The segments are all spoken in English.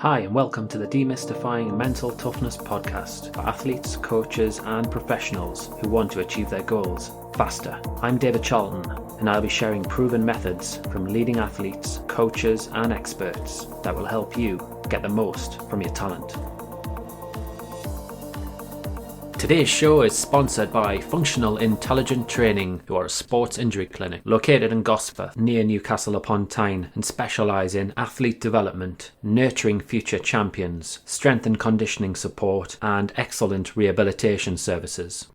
Hi, and welcome to the Demystifying Mental Toughness podcast for athletes, coaches, and professionals who want to achieve their goals faster. I'm David Charlton, and I'll be sharing proven methods from leading athletes, coaches, and experts that will help you get the most from your talent. Today's show is sponsored by Functional Intelligent Training, who are a sports injury clinic located in Gosforth near Newcastle upon Tyne and specialise in athlete development, nurturing future champions, strength and conditioning support and excellent rehabilitation services.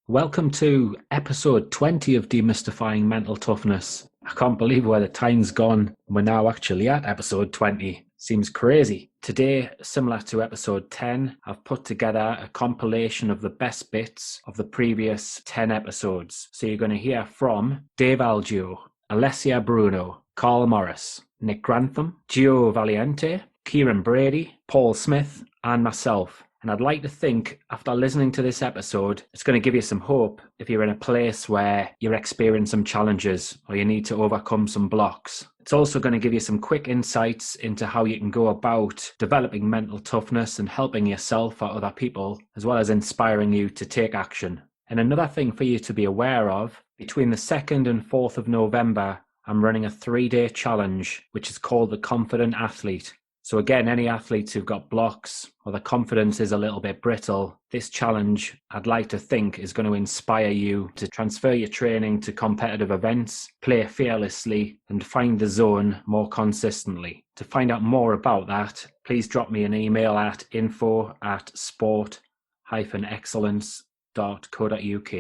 Welcome to episode 20 of Demystifying Mental Toughness. I can't believe where the time's gone. We're now actually at episode 20. Seems crazy. Today, similar to episode 10, I've put together a compilation of the best bits of the previous 10 episodes. So you're going to hear from Dave Algio, Alessia Bruno, Carl Morris, Nick Grantham, Gio Valiente, Kieran Brady, Paul Smith, and myself. And I'd like to think, after listening to this episode, it's going to give you some hope if you're in a place where you're experiencing some challenges or you need to overcome some blocks. It's also going to give you some quick insights into how you can go about developing mental toughness and helping yourself or other people, as well as inspiring you to take action. And another thing for you to be aware of, between the 2nd and 4th of November, I'm running a 3-day challenge, which is called the Confident Athlete. So again, any athletes who've got blocks or the confidence is a little bit brittle, this challenge, I'd like to think, is going to inspire you to transfer your training to competitive events, play fearlessly, and find the zone more consistently. To find out more about that, please drop me an email at info@sport-excellence.co.uk.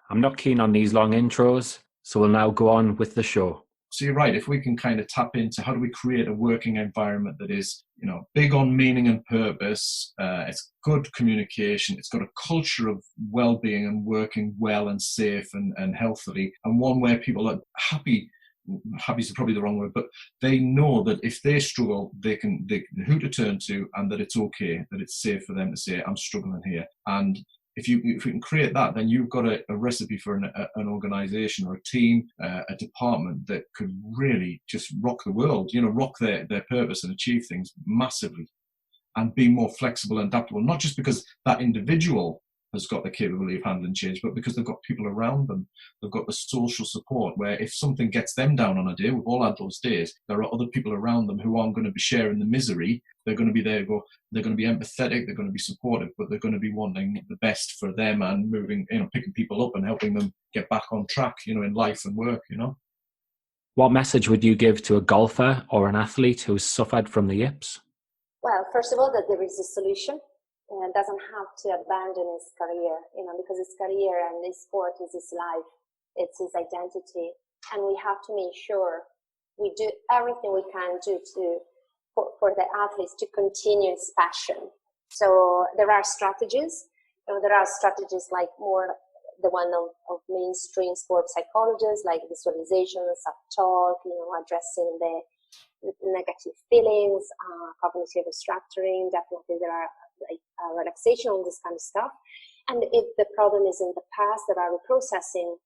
I'm not keen on these long intros, so we'll now go on with the show. So you're right, if we can kind of tap into how do we create a working environment that is, big on meaning and purpose, it's good communication, it's got a culture of well-being and working well and safe and healthily, and one where people are happy is probably the wrong word, but they know that if they struggle, they can who to turn to, and that it's okay, that it's safe for them to say, I'm struggling here. And if we can create that, then you've got a recipe for an organization or a team, a department that could really just rock the world, rock their purpose and achieve things massively and be more flexible and adaptable, not just because that individual has got the capability of handling change, but because they've got people around them. They've got the social support where if something gets them down on a day, we've all had those days, there are other people around them who aren't going to be sharing the misery. They're going to be there, they're going to be empathetic, they're going to be supportive, but they're going to be wanting the best for them and moving, picking people up and helping them get back on track, in life and work, What message would you give to a golfer or an athlete who's suffered from the yips? Well, first of all, that there is a solution. And doesn't have to abandon his career, because his career and his sport is his life, it's his identity, and we have to make sure we do everything we can do for the athletes to continue his passion. So there are strategies. There are strategies like more the one of mainstream sport psychologists, like visualization, self-talk, addressing the negative feelings, cognitive restructuring. Definitely there are relaxation, all this kind of stuff. And if the problem is in the past, there are reprocessing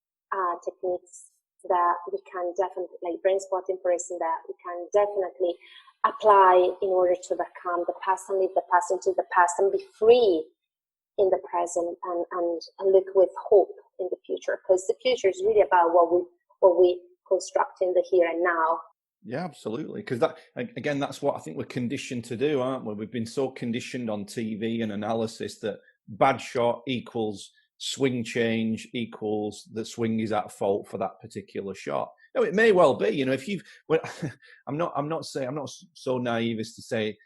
techniques that we can definitely, like brain spotting, for instance, that we can definitely apply in order to overcome the past and leave the past into the past and be free in the present and look with hope in the future, because the future is really about what we construct in the here and now. Yeah, absolutely. Because that's what I think we're conditioned to do, aren't we? We've been so conditioned on TV and analysis that bad shot equals swing change equals the swing is at fault for that particular shot. No, it may well be. I'm not so naive as to say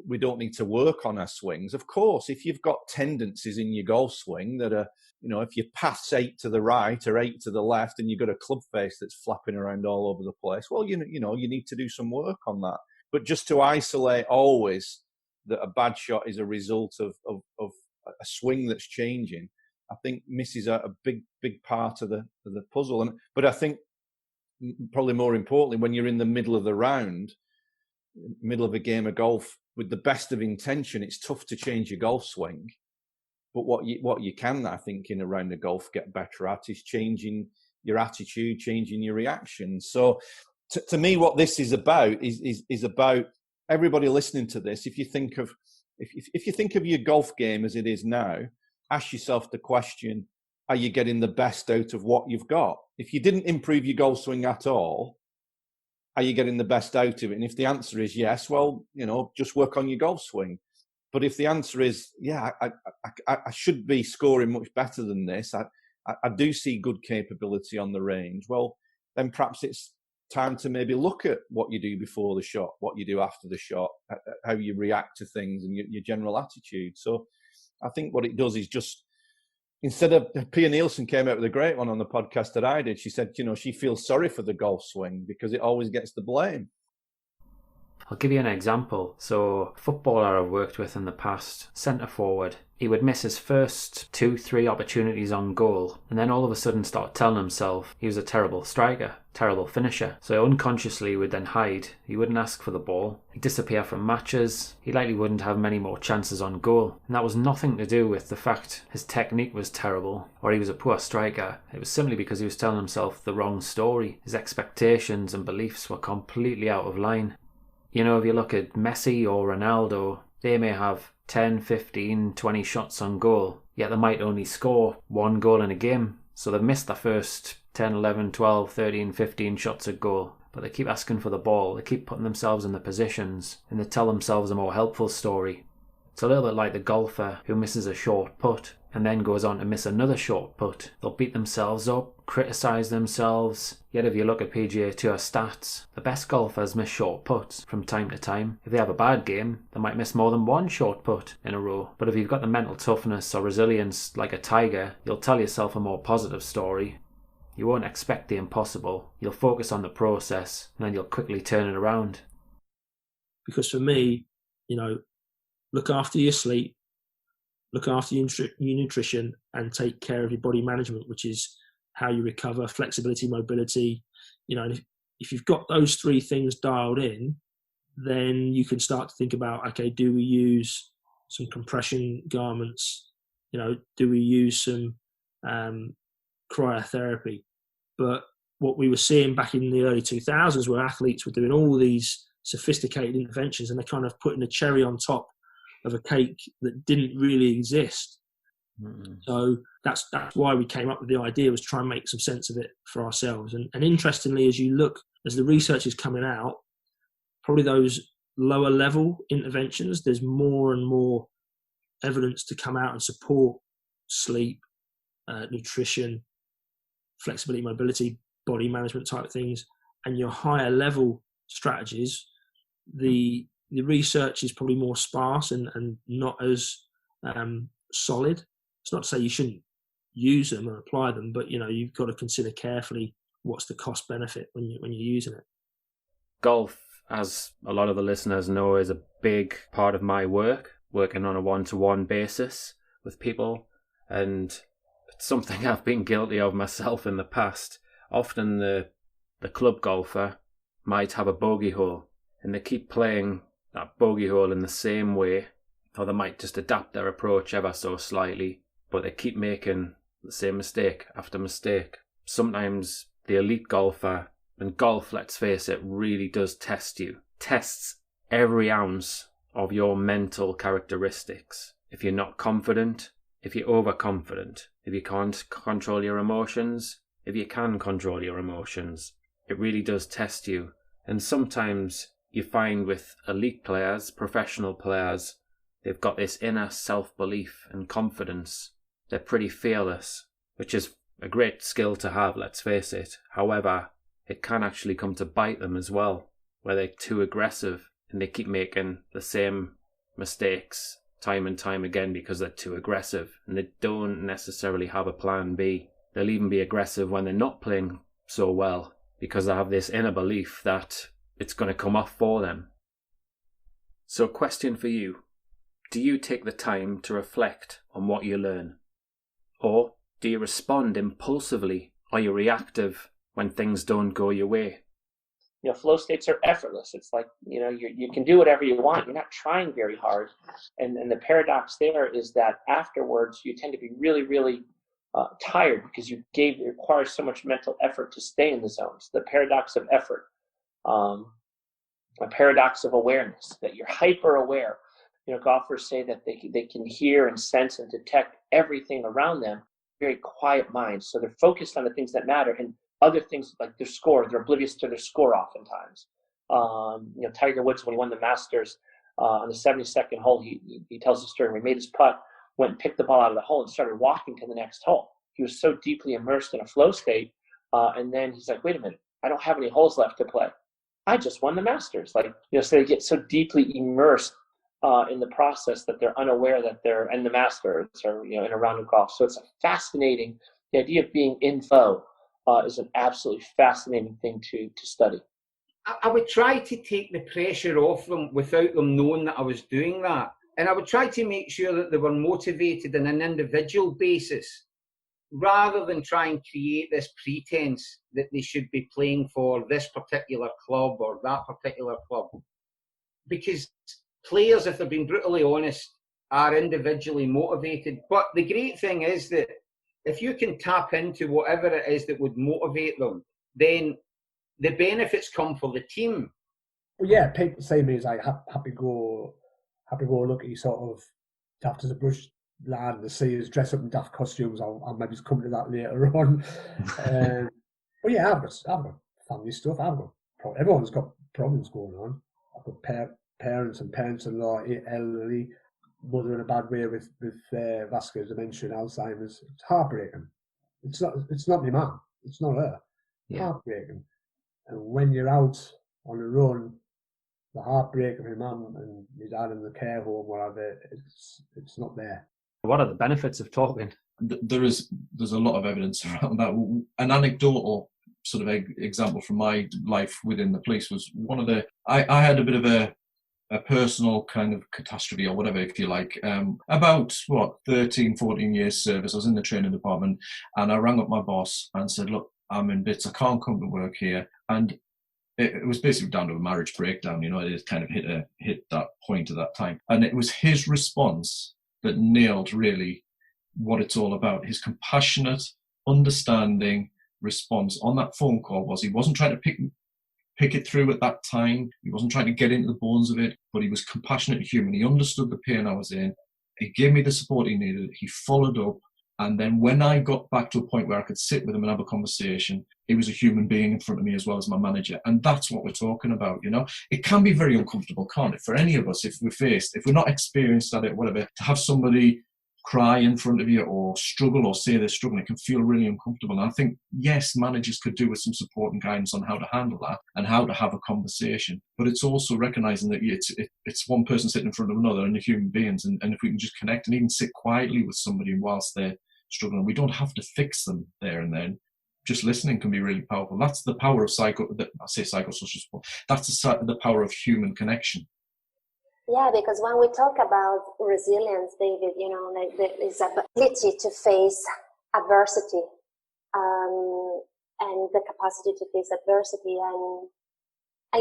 we don't need to work on our swings. Of course, if you've got tendencies in your golf swing that are, if you pass 8 to the right or 8 to the left and you've got a club face that's flapping around all over the place, well, you need to do some work on that. But just to isolate always that a bad shot is a result of a swing that's changing, I think misses a big part of the puzzle. But I think probably more importantly, when you're in the middle of the round, middle of a game of golf, with the best of intention, it's tough to change your golf swing. But what you can, I think, in a round of golf get better at is changing your attitude, changing your reaction. So to me, what this is about is about everybody listening to this, if you think of your golf game as it is now, ask yourself the question: are you getting the best out of what you've got? If you didn't improve your golf swing at all, are you getting the best out of it? And if the answer is yes, well, just work on your golf swing. But if the answer is, yeah, I should be scoring much better than this, I do see good capability on the range, well, then perhaps it's time to maybe look at what you do before the shot, what you do after the shot, how you react to things and your general attitude. So I think what it does is just, instead of, Pia Nielsen came out with a great one on the podcast that I did. She said, she feels sorry for the golf swing because it always gets the blame. I'll give you an example. So, a footballer I've worked with in the past, centre forward, he would miss his first 2-3 opportunities on goal, and then all of a sudden start telling himself he was a terrible striker, terrible finisher. So unconsciously he would then hide. He wouldn't ask for the ball. He'd disappear from matches. He likely wouldn't have many more chances on goal. And that was nothing to do with the fact his technique was terrible or he was a poor striker. It was simply because he was telling himself the wrong story. His expectations and beliefs were completely out of line. If you look at Messi or Ronaldo, they may have 10, 15, 20 shots on goal, yet they might only score 1 goal in a game. So they've missed the first 10, 11, 12, 13, 15 shots at goal. But they keep asking for the ball, they keep putting themselves in the positions, and they tell themselves a more helpful story. It's a little bit like the golfer who misses a short putt and then goes on to miss another short putt. They'll beat themselves up, criticise themselves. Yet if you look at PGA Tour stats, the best golfers miss short putts from time to time. If they have a bad game, they might miss more than 1 short putt in a row. But if you've got the mental toughness or resilience like a tiger, you'll tell yourself a more positive story. You won't expect the impossible. You'll focus on the process and then you'll quickly turn it around. Because for me, look after your sleep, look after your nutrition, and take care of your body management, which is how you recover, flexibility, mobility. And if you've got those 3 things dialed in, then you can start to think about, okay, do we use some compression garments? Do we use some cryotherapy? But what we were seeing back in the early 2000s, where athletes were doing all these sophisticated interventions and they're kind of putting a cherry on top of a cake that didn't really exist. Mm-hmm. So that's why we came up with the idea, was try and make some sense of it for ourselves. And interestingly, as the research is coming out, probably those lower level interventions, there's more and more evidence to come out and support sleep, nutrition, flexibility, mobility, body management type things. And your higher level strategies, the research is probably more sparse and not as solid. It's not to say you shouldn't use them or apply them, but you've got to consider carefully what's the cost benefit when you're using it. Golf, as a lot of the listeners know, is a big part of my work, working on a one-to-one basis with people, and it's something I've been guilty of myself in the past. Often the club golfer might have a bogey hole and they keep playing that bogey hole in the same way, or they might just adapt their approach ever so slightly, but they keep making the same mistake after mistake. Sometimes the elite golfer, and golf, let's face it, really does tests every ounce of your mental characteristics. If you're not confident, if you're overconfident, if you can't control your emotions, if you can control your emotions, it really does test you. And sometimes you find with elite players, professional players, they've got this inner self-belief and confidence. They're pretty fearless, which is a great skill to have, let's face it. However, it can actually come to bite them as well, where they're too aggressive and they keep making the same mistakes time and time again because they're too aggressive and they don't necessarily have a plan B. They'll even be aggressive when they're not playing so well because they have this inner belief that it's going to come off for them. So, question for you. Do you take the time to reflect on what you learn? Or do you respond impulsively? Are you reactive when things don't go your way? Flow states are effortless. It's like, you can do whatever you want. You're not trying very hard. And the paradox there is that afterwards you tend to be really, really tired because it requires so much mental effort to stay in the zones. The paradox of effort. a paradox of awareness, that you're hyper aware. Golfers say that they can hear and sense and detect everything around them, very quiet minds. So they're focused on the things that matter, and other things like their score, they're oblivious to their score oftentimes. Tiger Woods, when he won the Masters on the 72nd hole, he tells the story. When he made his putt, went and picked the ball out of the hole and started walking to the next hole. He was so deeply immersed in a flow state. And then he's like, wait a minute, I don't have any holes left to play. I just won the Masters. So they get so deeply immersed in the process that they're unaware that they're in the Masters or, in a round of golf. So it's fascinating. The idea of being in flow is an absolutely fascinating thing to study. I would try to take the pressure off them without them knowing that I was doing that. And I would try to make sure that they were motivated on an individual basis, rather than try and create this pretense that they should be playing for this particular club or that particular club. Because players, if they're being brutally honest, are individually motivated. But the great thing is that if you can tap into whatever it is that would motivate them, then the benefits come for the team. Well, yeah, people say me is like happy-go-lucky sort of daft as a brush lad. They see us dress up in daft costumes. I'll maybe come to that later on. But yeah, I've got family stuff. Everyone's got problems going on. I've got parents and parents-in-law, elderly, mother in a bad way with vascular dementia and Alzheimer's. It's heartbreaking. It's not my mum. It's not her. Yeah. Heartbreaking. And when you're out on a run, the heartbreak of your mum and your dad in the care home, whatever, it's not there. What are the benefits of talking? There's a lot of evidence around that. An anecdotal sort of example from my life within the police was one of the. I had a bit of a personal kind of catastrophe or whatever, if you like. About 13, 14 years service. I was in the training department, and I rang up my boss and said, "Look, I'm in bits. I can't come to work here." And it was basically down to a marriage breakdown. It kind of hit that point at that time. And it was his response that nailed really what it's all about. His compassionate, understanding response on that phone call was he wasn't trying to pick it through at that time. He wasn't trying to get into the bones of it, but he was compassionate and human. He understood the pain I was in. He gave me the support he needed. He followed up. And then when I got back to a point where I could sit with him and have a conversation, he was a human being in front of me as well as my manager. And that's what we're talking about, It can be very uncomfortable, can't it? For any of us, if we're not experienced at it, whatever, to have somebody cry in front of you or struggle or say they're struggling, it can feel really uncomfortable. And I think, yes, managers could do with some support and guidance on how to handle that and how to have a conversation. But it's also recognizing that it's one person sitting in front of another and they're human beings. And if we can just connect and even sit quietly with somebody whilst they're struggling, we don't have to fix them there and then. Just listening can be really powerful. That's the power of psychosocial support. That's the power of human connection. Yeah, because when we talk about resilience, David, this ability to face adversity and the capacity to face adversity. And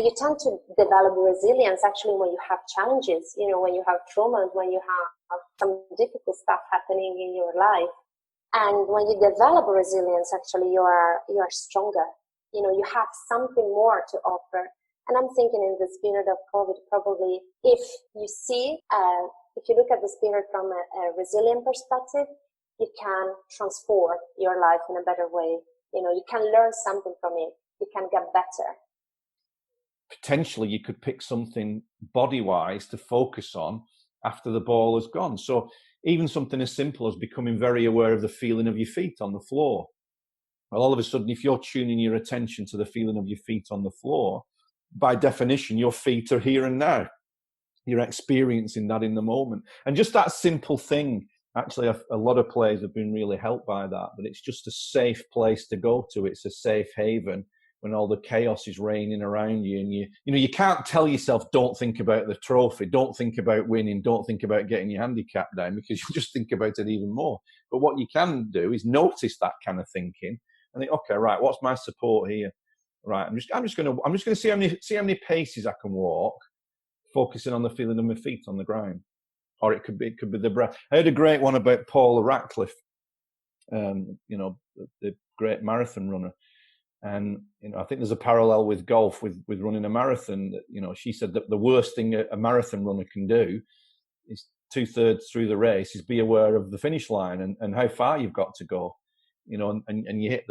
you tend to develop resilience actually when you have challenges, when you have traumas, when you have some difficult stuff happening in your life. And when you develop resilience, actually, you are stronger. You have something more to offer. And I'm thinking in the spirit of COVID, probably if you look at the spirit from a resilient perspective, you can transform your life in a better way. You can learn something from it. You can get better. Potentially, you could pick something body-wise to focus on after the ball has gone. So even something as simple as becoming very aware of the feeling of your feet on the floor. Well, all of a sudden, if you're tuning your attention to the feeling of your feet on the floor, by definition, your feet are here and now. You're experiencing that in the moment. And just that simple thing, actually, a lot of players have been really helped by that, but it's just a safe place to go to. It's a safe haven when all the chaos is raining around you. And you can't tell yourself, don't think about the trophy, don't think about winning, don't think about getting your handicap down, because you'll just think about it even more. But what you can do is notice that kind of thinking and think, okay, right, what's my support here? Right, I'm just going to see how many paces I can walk, focusing on the feeling of my feet on the ground. Or it could be the breath. I heard a great one about Paul Ratcliffe, the great marathon runner. And, I think there's a parallel with golf, with running a marathon. That, she said that the worst thing a marathon runner can do is 2/3 through the race is be aware of the finish line and how far you've got to go, and you hit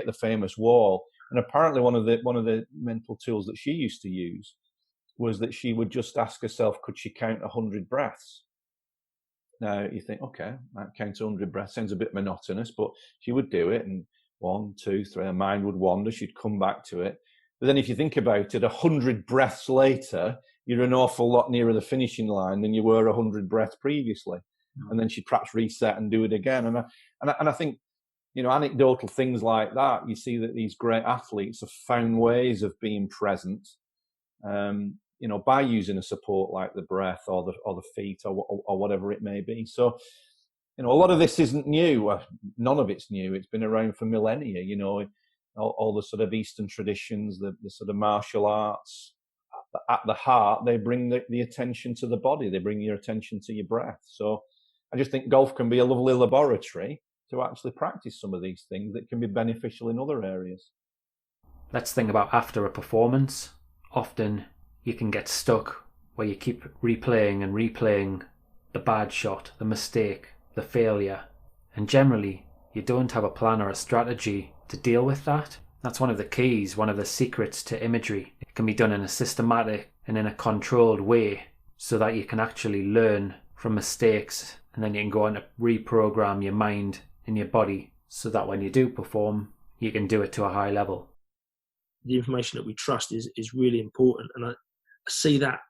the famous wall. And apparently one of the mental tools that she used to use was that she would just ask herself, could she count 100 breaths? Now you think, okay, that counts 100 breaths, sounds a bit monotonous, but she would do it, and 1, 2, 3, her mind would wander, she'd come back to it. But then if you think about it, 100 breaths later, you're an awful lot nearer the finishing line than you were 100 breaths previously. And then she'd perhaps reset and do it again. And I think, anecdotal things like that, you see that these great athletes have found ways of being present, by using a support like the breath or the feet or whatever it may be. So, a lot of this isn't new. None of it's new. It's been around for millennia. All the sort of Eastern traditions, the sort of martial arts. At the heart, they bring the attention to the body. They bring your attention to your breath. So I just think golf can be a lovely laboratory to actually practice some of these things that can be beneficial in other areas. Let's think about after a performance. Often you can get stuck where you keep replaying the bad shot, the mistake, the failure. And generally, you don't have a plan or a strategy to deal with that. That's one of the keys, one of the secrets to imagery. It can be done in a systematic and in a controlled way so that you can actually learn from mistakes, and then you can go on to reprogram your mind and your body so that when you do perform, you can do it to a high level. The information that we trust is really important. And I see that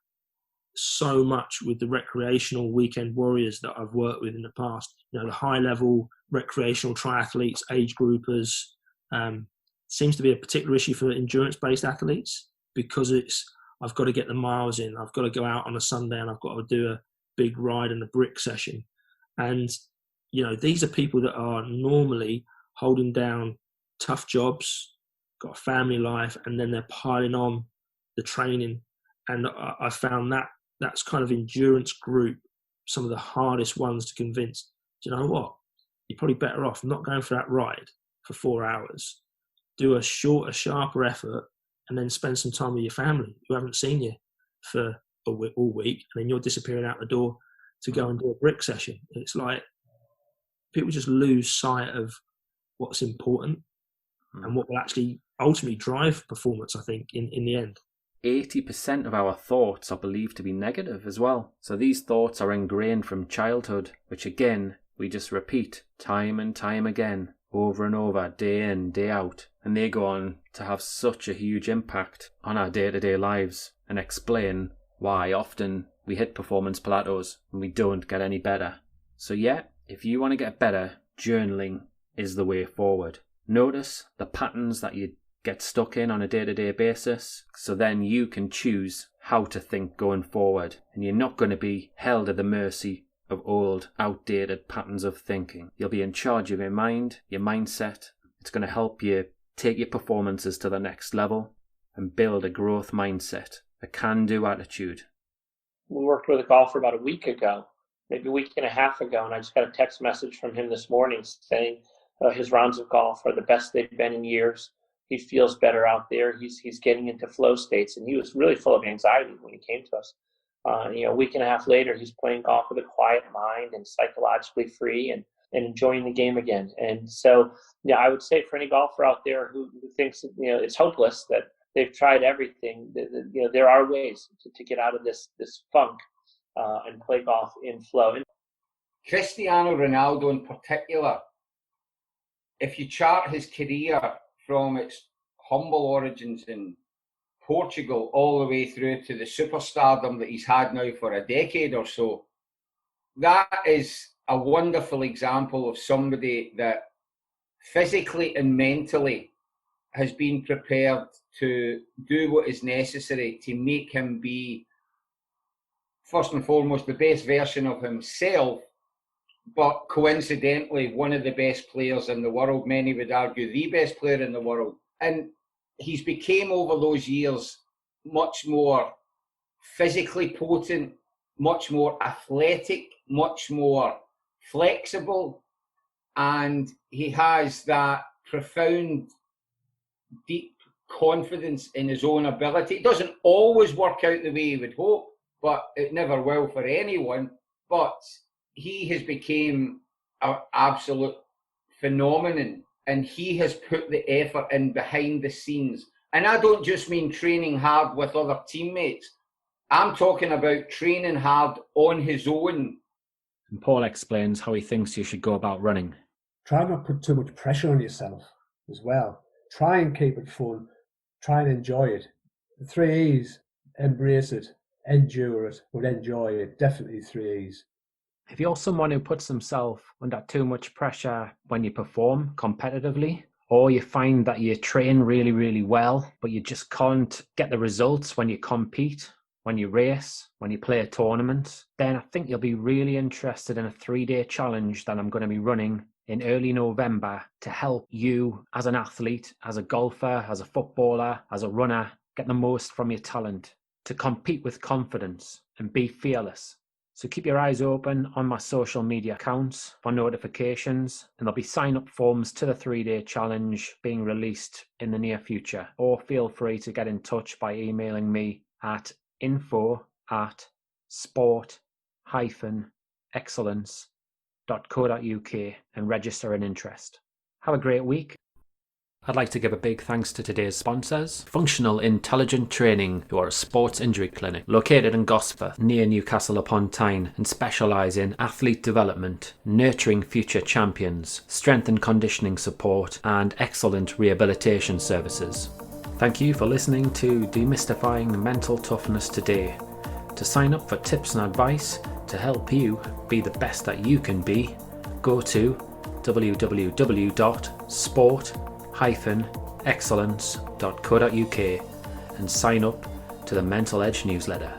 so much with the recreational weekend warriors that I've worked with in the past. The high level recreational triathletes, age groupers, seems to be a particular issue for endurance-based athletes because I've got to get the miles in. I've got to go out on a Sunday and I've got to do a big ride and a brick session. And, these are people that are normally holding down tough jobs, got a family life, and then they're piling on the training. And I found that's kind of endurance group, some of the hardest ones to convince. Do you know what? You're probably better off not going for that ride for 4 hours. Do a shorter, sharper effort, and then spend some time with your family who haven't seen you for all week, and then you're disappearing out the door to go and do a brick session. It's like people just lose sight of what's important and what will actually ultimately drive performance, I think, in the end. 80% of our thoughts are believed to be negative as well. So these thoughts are ingrained from childhood, which again, we just repeat time and time again, over and over, day in, day out. And they go on to have such a huge impact on our day-to-day lives and explain why often we hit performance plateaus and we don't get any better. So yeah, if you want to get better, journaling is the way forward. Notice the patterns that you get stuck in on a day-to-day basis, so then you can choose how to think going forward, and you're not going to be held at the mercy of old, outdated patterns of thinking. You'll be in charge of your mind, your mindset. It's going to help you take your performances to the next level and build a growth mindset, a can-do attitude. We worked with a golfer about a week ago, maybe a week and a half ago, and I just got a text message from him this morning saying his rounds of golf are the best they've been in years. He feels better out there. He's getting into flow states, and he was really full of anxiety when he came to us. A week and a half later, he's playing golf with a quiet mind and psychologically free and enjoying the game again. And so, I would say for any golfer out there who thinks it's hopeless, that they've tried everything, there are ways to get out of this funk and play golf in flow. Cristiano Ronaldo in particular, if you chart his career from its humble origins in Portugal all the way through to the superstardom that he's had now for a decade or so, that is a wonderful example of somebody that physically and mentally has been prepared to do what is necessary to make him be, first and foremost, the best version of himself, but coincidentally one of the best players in the world. Many would argue the best player in the world. And he's became over those years much more physically potent, much more athletic, much more flexible, and he has that profound deep confidence in his own ability. It doesn't always work out the way he would hope, but it never will for anyone. But he has become an absolute phenomenon, and he has put the effort in behind the scenes. And I don't just mean training hard with other teammates. I'm talking about training hard on his own. And Paul explains how he thinks you should go about running. Try not to put too much pressure on yourself as well. Try and keep it fun. Try and enjoy it. The 3 E's: embrace it, endure it, but enjoy it. Definitely 3 E's. If you're someone who puts himself under too much pressure when you perform competitively, or you find that you train really, really well, but you just can't get the results when you compete, when you race, when you play a tournament, then I think you'll be really interested in a 3-day challenge that I'm going to be running in early November to help you as an athlete, as a golfer, as a footballer, as a runner, get the most from your talent, to compete with confidence and be fearless. So keep your eyes open on my social media accounts for notifications, and there'll be sign-up forms to the 3-day challenge being released in the near future. Or feel free to get in touch by emailing me at info@sport-excellence.co.uk and register an interest. Have a great week. I'd like to give a big thanks to today's sponsors, Functional Intelligent Training, who are a sports injury clinic located in Gosforth near Newcastle upon Tyne and specialise in athlete development, nurturing future champions, strength and conditioning support and excellent rehabilitation services. Thank you for listening to Demystifying Mental Toughness today. To sign up for tips and advice to help you be the best that you can be, go to www.sport-excellence.co.uk and sign up to the Mental Edge newsletter.